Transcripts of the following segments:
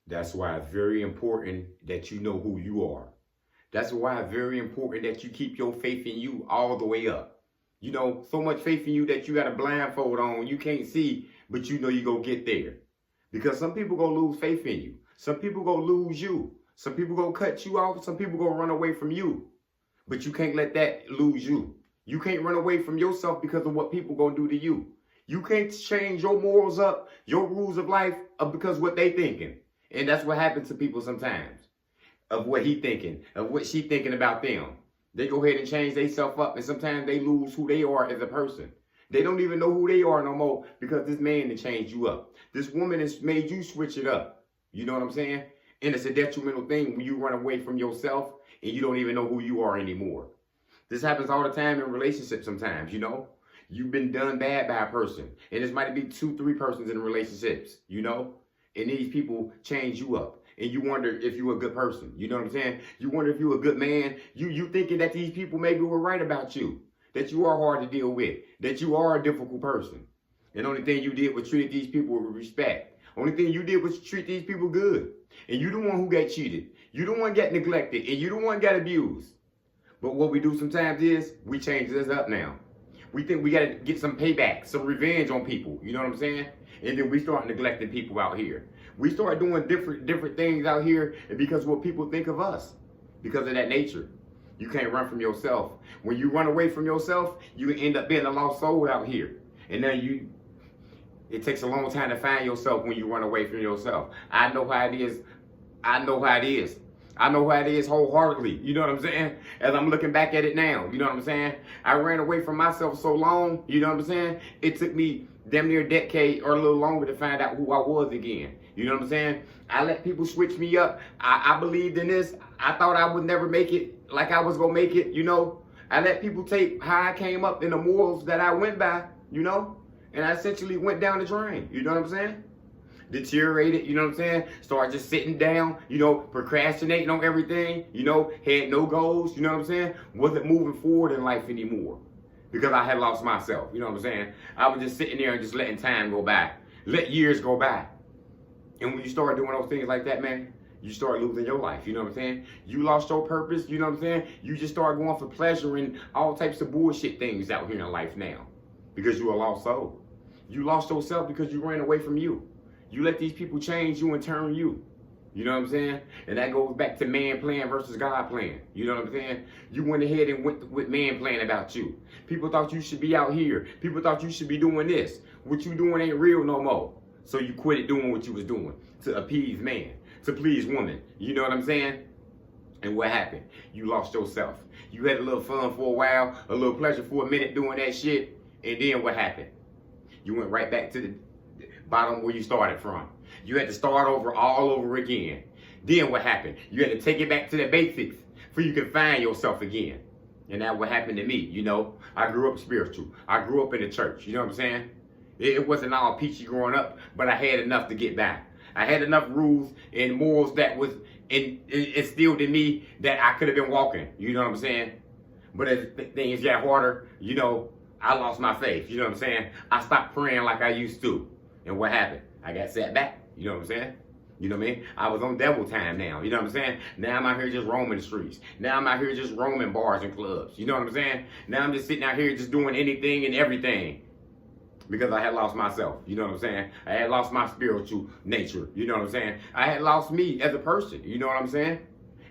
That's why it's very important that you know who you are. That's why it's very important that you keep your faith in you all the way up. You know, so much faith in you that you got a blindfold on. You can't see, but you know you gonna get there. Because some people gonna lose faith in you. Some people gonna lose you. Some people gonna cut you off. Some people gonna run away from you. But you can't let that lose you. You can't run away from yourself because of what people gonna do to you. You can't change your morals up, your rules of life up because of what they thinking. And that's what happens to people sometimes. Of what he thinking, of what she thinking about them. They go ahead and change themselves up, and sometimes they lose who they are as a person. They don't even know who they are no more because this man has changed you up. This woman has made you switch it up. You know what I'm saying? And it's a detrimental thing when you run away from yourself and you don't even know who you are anymore. This happens all the time in relationships sometimes, you know? You've been done bad by a person. And this might be 2, 3 persons in relationships, you know? And these people change you up. And you wonder if you're a good person. You know what I'm saying? You wonder if you're a good man. You thinking that these people maybe were right about you. That you are hard to deal with. That you are a difficult person. And the only thing you did was treat these people with respect. Only thing you did was treat these people good. And you the one who got cheated. You the one got neglected. And you the one got abused. But what we do sometimes is we change this up now. We think we got to get some payback, some revenge on people. You know what I'm saying? And then we start neglecting people out here. We start doing different things out here because what people think of us. Because of that nature. You can't run from yourself. When you run away from yourself, you end up being a lost soul out here. And then it takes a long time to find yourself when you run away from yourself. I know how it is. I know how it is. I know how it is wholeheartedly. You know what I'm saying? As I'm looking back at it now, you know what I'm saying? I ran away from myself so long, you know what I'm saying? It took me damn near a decade or a little longer to find out who I was again. You know what I'm saying? I let people switch me up. I believed in this. I thought I would never make it like I was going to make it, you know? I let people take how I came up in the morals that I went by, you know? And I essentially went down the drain. You know what I'm saying? Deteriorated, you know what I'm saying? Started just sitting down, you know, procrastinating on everything, you know, had no goals, you know what I'm saying? Wasn't moving forward in life anymore because I had lost myself, you know what I'm saying? I was just sitting there and just letting time go by, let years go by. And when you start doing those things like that, man, you start losing your life, you know what I'm saying? You lost your purpose, you know what I'm saying? You just start going for pleasure and all types of bullshit things out here in life now because you're a lost soul. You lost yourself because you ran away from you. You let these people change you and turn you. You know what I'm saying? And that goes back to man plan versus God plan. You know what I'm saying? You went ahead and went with man plan about you. People thought you should be out here. People thought you should be doing this. What you doing ain't real no more. So you quit it doing what you was doing to appease man, to please woman. You know what I'm saying? And what happened? You lost yourself. You had a little fun for a while, a little pleasure for a minute doing that shit. And then what happened? You went right back to the bottom where you started from. You had to start over all over again. Then what happened? You had to take it back to the basics for you can find yourself again. And that's what happened to me, you know. I grew up spiritual. I grew up in the church, you know what I'm saying? It wasn't all peachy growing up, but I had enough to get by. I had enough rules and morals that was instilled in me that I could have been walking, you know what I'm saying? But as things got harder, you know, I lost my faith, you know what I'm saying? I stopped praying like I used to. And what happened? I got set back. You know what I'm saying? You know what I mean? I was on devil time now. You know what I'm saying? Now I'm out here just roaming the streets. Now I'm out here just roaming bars and clubs. You know what I'm saying? Now I'm just sitting out here just doing anything and everything. Because I had lost myself. You know what I'm saying? I had lost my spiritual nature. You know what I'm saying? I had lost me as a person. You know what I'm saying?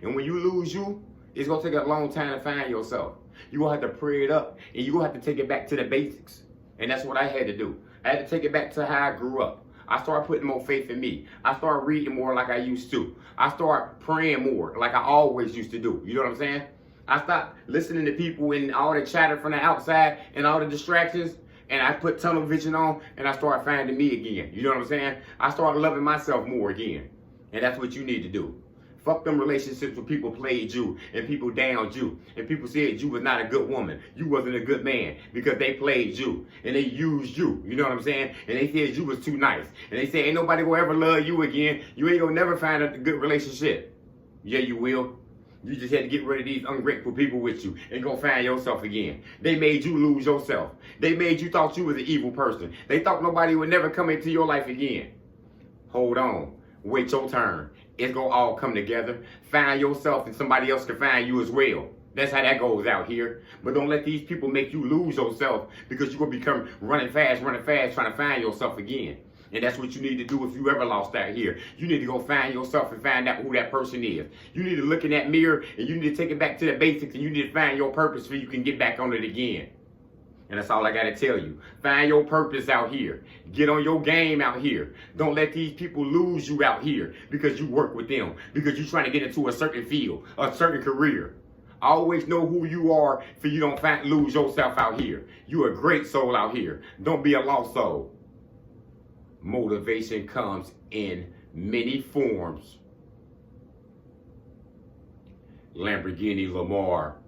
And when you lose you, it's going to take a long time to find yourself. You're going to have to pray it up. And you're going to have to take it back to the basics. And that's what I had to do. I had to take it back to how I grew up. I started putting more faith in me. I started reading more like I used to. I started praying more like I always used to do. You know what I'm saying? I stopped listening to people and all the chatter from the outside and all the distractions. And I put tunnel vision on and I started finding me again. You know what I'm saying? I started loving myself more again. And that's what you need to do. Fuck them relationships where people played you and people downed you and people said you was not a good woman. You wasn't a good man because they played you and they used you. You know what I'm saying? And they said you was too nice. And they said ain't nobody will ever love you again. You ain't gonna never find a good relationship. Yeah, you will. You just had to get rid of these ungrateful people with you and go find yourself again. They made you lose yourself. They made you thought you was an evil person. They thought nobody would never come into your life again. Hold on. Wait your turn. It's going to all come together. Find yourself and somebody else can find you as well. That's how that goes out here. But don't let these people make you lose yourself, because you're going to become running fast, trying to find yourself again. And that's what you need to do if you ever lost out here. You need to go find yourself and find out who that person is. You need to look in that mirror and you need to take it back to the basics, and you need to find your purpose so you can get back on it again. And that's all I got to tell you. Find your purpose out here. Get on your game out here. Don't let these people lose you out here because you work with them, because you're trying to get into a certain field, a certain career. Always know who you are so you don't lose yourself out here. You're a great soul out here. Don't be a lost soul. Motivation comes in many forms. Lamborghini Lamar.